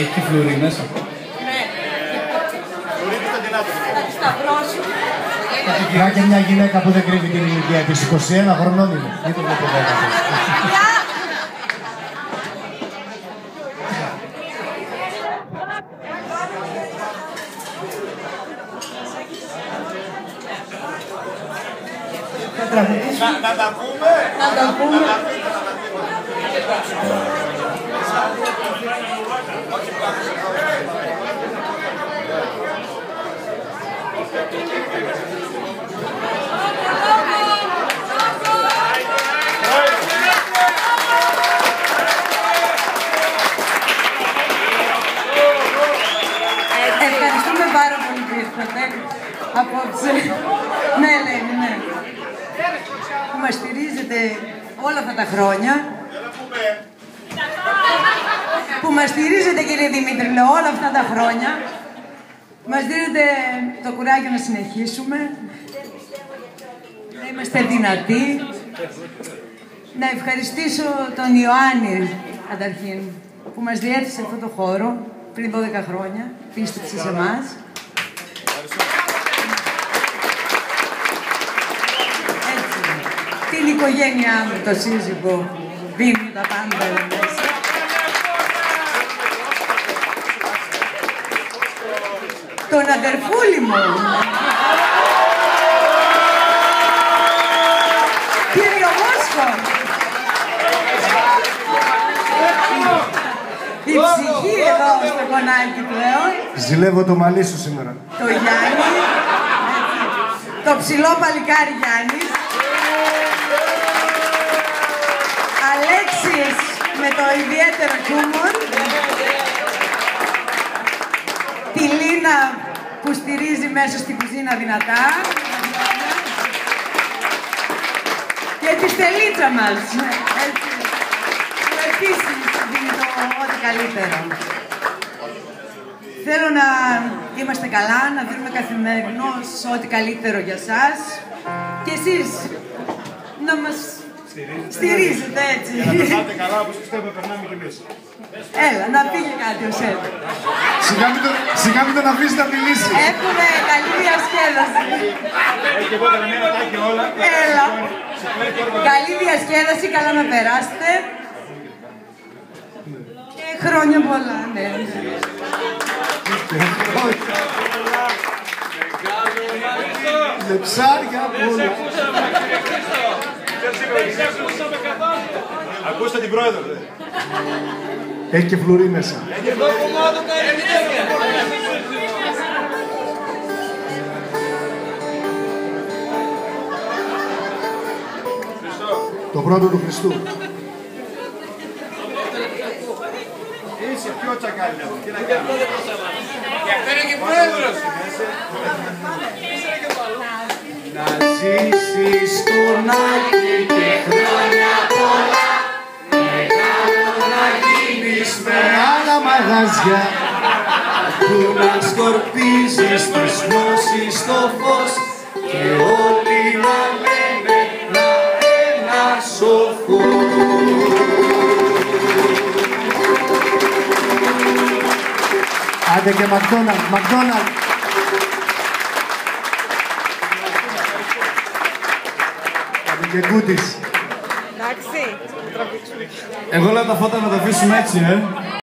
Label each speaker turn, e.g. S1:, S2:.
S1: Έχει και φλουρί μέσα.
S2: Ναι. Θα τη σταυρώσω.
S3: Κατοικιά και μια γυναίκα που δεν κρύβει την ηλικία της, 21 χρονών είναι. Δεν το βλέπω εδώ.
S4: Να τα πούμε!
S2: Να τα πούμε! Ευχαριστούμε πάρα πολύ που ήρθατε απόψε. Ναι, Ελένη, ναι. Που μας στηρίζετε όλα αυτά τα χρόνια. Που μας στηρίζετε, κύριε Δημήτρη, όλα αυτά τα χρόνια. Μας δίνετε το κουράγιο να συνεχίσουμε. Να είμαστε δυνατοί. Να ευχαριστήσω τον Ιωάννη, καταρχήν, που μας διέθεσε αυτό το χώρο πριν 12 χρόνια. Πίστεψε σε εμάς. Την οικογένειά μου, το σύζυγο, δίνει τα πάντα μέσα. Τον αδερφούλη μου. Κύριο Μόσχο. Η ψυχή εδώ στο κονάκι πλέον.
S3: Ζηλεύω το μαλλί σου σήμερα.
S2: Το Γιάννη. Το ψηλό παλικάρι Γιάννης. Αλέξης με το ιδιαίτερο χιούμορ. Τη Λίνα που στηρίζει μέσα στην κουζίνα δυνατά. Και τη Στελίτσα μας. Που επίσης δίνει το ό,τι καλύτερο. Θέλω να είμαστε καλά, να δίνουμε καθημερινώς ό,τι καλύτερο για σας. Και εσείς να μας στηρίζετε έτσι.
S4: Για να περνάτε καλά, όπως πιστεύω περνάμε κι εμείς.
S2: Έλα, να πήγε κάτι ο Σεφ.
S3: Σιγά μην τον αφήσει να μιλήσει.
S2: Έχουμε καλή διασκέδαση.
S4: Έχει εγώ κανένα τάκι όλα.
S2: Έλα. Καλή διασκέδαση, καλά να περάσετε. Και χρόνια πολλά, ναι.
S3: Λεψάρια πολλά.
S4: Ακούστε την πρόεδρο.
S3: Έχει και φλουρί μέσα. Το πρώτο του Χριστού.
S4: Είσαι πιο τσακάλι εδώ. Τι να κάνω.
S5: Και αυτό είναι και πρόεδρος.
S3: Να ζήσεις τον Άκη και χρόνια πολλά. Μεγάλο να γίνεις με άλλα μαγαζιά. Που να σκορπίζεις τις γνώσεις στο φως. Και όλοι να λένε να ένα σοφό. Άντε και Μακδόναλντ. Άντε και Κούτης.
S2: Εντάξει.
S3: Εγώ λέω τα φώτα να τα αφήσουμε έτσι,